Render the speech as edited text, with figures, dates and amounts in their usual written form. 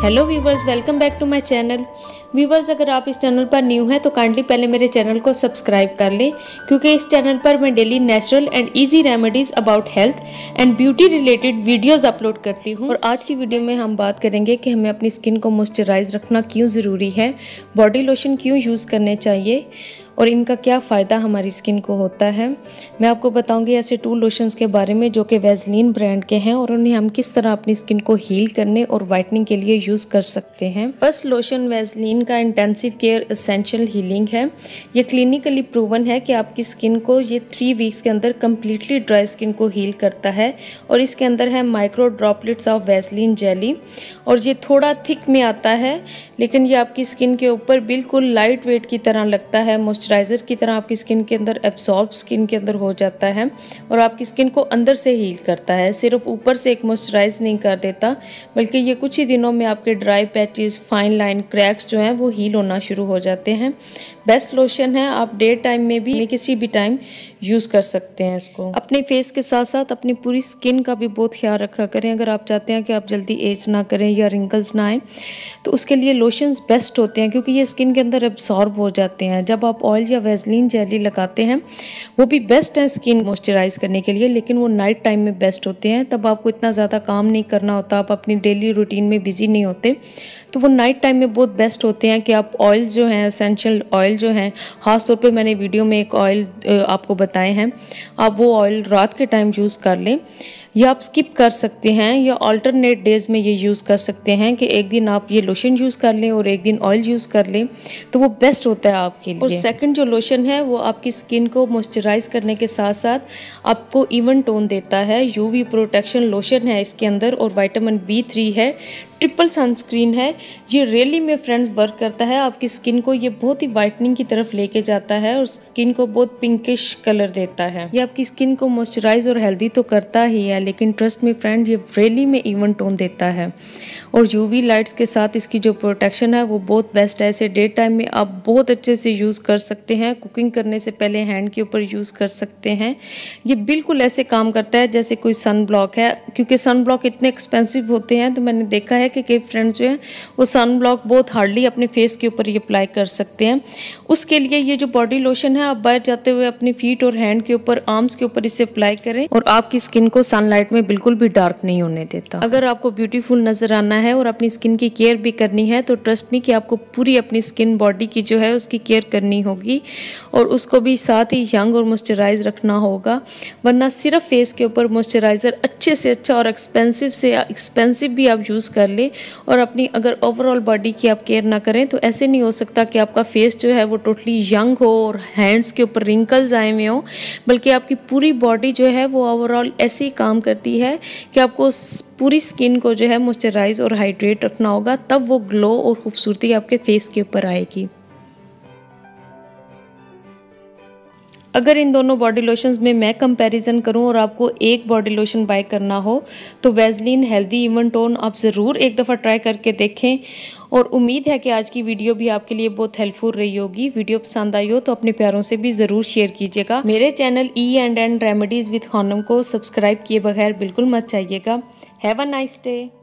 Hello viewers, welcome back to my channel. Viewers, अगर आप इस चैनल पर न्यू हैं तो काइंडली पहले मेरे चैनल को सब्सक्राइब कर लें, क्योंकि इस चैनल पर मैं daily natural and easy remedies about health and beauty related videos upload करती हूँ। और आज की वीडियो में हम बात करेंगे कि हमें अपनी स्किन को मॉइस्चराइज रखना क्यों ज़रूरी है, बॉडी लोशन क्यों यूज़ करने चाहिए और इनका क्या फ़ायदा हमारी स्किन को होता है। मैं आपको बताऊंगी ऐसे 2 लोशंस के बारे में जो कि वैसलीन ब्रांड के हैं और उन्हें हम किस तरह अपनी स्किन को हील करने और वाइटनिंग के लिए यूज़ कर सकते हैं। फर्स्ट लोशन वैसलीन का इंटेंसिव केयर एसेंशियल हीलिंग है। ये क्लिनिकली प्रूवन है कि आपकी स्किन को ये 3 वीक्स के अंदर कम्प्लीटली ड्राई स्किन को हील करता है। और इसके अंदर है micro droplets of Vaseline jelly और ये थोड़ा थिक में आता है, लेकिन ये आपकी स्किन के ऊपर बिल्कुल लाइट वेट की तरह लगता है, मॉइस्चराइज़र की तरह आपकी स्किन के अंदर एब्सॉर्ब स्किन के अंदर हो जाता है और आपकी स्किन को अंदर से हील करता है। सिर्फ ऊपर से एक मॉइस्चराइज नहीं कर देता, बल्कि ये कुछ ही दिनों में आपके dry patches, fine line, cracks जो हैं वो हील होना शुरू हो जाते हैं। बेस्ट लोशन है, आप डे टाइम में भी किसी भी टाइम यूज़ कर सकते हैं इसको। अपने फेस के साथ साथ अपनी पूरी स्किन का भी बहुत ख्याल रखा करें। अगर आप चाहते हैं कि आप जल्दी एज ना करें या रिंकल्स ना आए तो उसके लिए लोशंस बेस्ट होते हैं, क्योंकि ये स्किन के अंदर एब्सॉर्ब हो जाते हैं। जब आप ऑयल या वैसलीन जेली लगाते हैं वो भी बेस्ट है स्किन मॉइस्चराइज करने के लिए, लेकिन वो नाइट टाइम में बेस्ट होते हैं। तब आपको इतना ज़्यादा काम नहीं करना होता, आप अपनी डेली रूटीन में बिजी नहीं होते, तो वो नाइट टाइम में बहुत बेस्ट होते हैं कि आप ऑयल जो हैं, एसेंशियल ऑयल जो हैं, ख़ास तौर पे मैंने वीडियो में एक ऑयल आपको बताए हैं, आप वो ऑयल रात के टाइम यूज़ कर लें या आप स्किप कर सकते हैं या अल्टरनेट डेज में ये यूज़ कर सकते हैं कि एक दिन आप ये लोशन यूज़ कर लें और एक दिन ऑयल यूज़ कर लें, तो वो बेस्ट होता है आपके लिए। और सेकंड जो लोशन है वो आपकी स्किन को मॉइस्चराइज करने के साथ साथ आपको इवन टोन देता है। यूवी प्रोटेक्शन लोशन है इसके अंदर और विटामिन B3 है, ट्रिपल सनस्क्रीन है। ये रियली में फ्रेंड्स वर्क करता है, आपकी स्किन को ये बहुत ही वाइटनिंग की तरफ लेके जाता है और स्किन को बहुत पिंकिश कलर देता है। ये आपकी स्किन को मॉइस्चराइज और हेल्दी तो करता ही है, लेकिन ट्रस्ट में फ्रेंड ये रियली में इवन टोन देता है। और यूवी लाइट्स के साथ इसकी जो प्रोटेक्शन है वो बहुत बेस्ट है। इसे डे टाइम में आप बहुत अच्छे से यूज़ कर सकते हैं। कुकिंग करने से पहले हैंड के ऊपर यूज़ कर सकते हैं। ये बिल्कुल ऐसे काम करता है जैसे कोई सन ब्लॉक है, क्योंकि सन ब्लॉक इतने एक्सपेंसिव होते हैं, तो मैंने देखा है कि कई फ्रेंड्स जो हैं वो सन ब्लॉक बहुत हार्डली अपने फेस के ऊपर ये अप्लाई कर सकते हैं। उसके लिए ये जो बॉडी लोशन है, आप बाहर जाते हुए अपने फीट और हैंड के ऊपर, आर्म्स के ऊपर इसे अप्लाई करें और आपकी स्किन को सनलाइट में बिल्कुल भी डार्क नहीं होने देता। अगर आपको ब्यूटीफुल नजर आना है और अपनी स्किन की केयर भी करनी है तो ट्रस्ट मी कि आपको पूरी अपनी स्किन बॉडी की जो है उसकी केयर करनी होगी और उसको भी साथ ही यंग और मॉइस्चराइज रखना होगा। वरना सिर्फ फेस के ऊपर मॉइस्चराइजर अच्छे से अच्छा और एक्सपेंसिव से एक्सपेंसिव भी आप यूज़ कर ले और अपनी अगर ओवरऑल बॉडी की आप केयर ना करें तो ऐसे नहीं हो सकता कि आपका फेस जो है वो टोटली यंग हो और हैंड्स के ऊपर रिंकल्स आए हुए हो, बल्कि आपकी पूरी बॉडी जो है वो ओवरऑल ऐसे ही काम करती है कि आपको पूरी स्किन को जो है मॉइस्चराइज और हाइड्रेट रखना होगा, तब वो ग्लो और खूबसूरती आपके फेस के ऊपर आएगी। अगर इन दोनों बॉडी लोशंस में मैं कंपैरिजन करूं और आपको एक बॉडी लोशन बाय करना हो तो वैसलीन हेल्दी इवन टोन आप ज़रूर एक दफ़ा ट्राई करके देखें। और उम्मीद है कि आज की वीडियो भी आपके लिए बहुत हेल्पफुल रही होगी। वीडियो पसंद आई हो तो अपने प्यारों से भी ज़रूर शेयर कीजिएगा। मेरे channel E&N remedies with Khanam को सब्सक्राइब किए बगैर बिल्कुल मत जाइएगा। Have a nice day.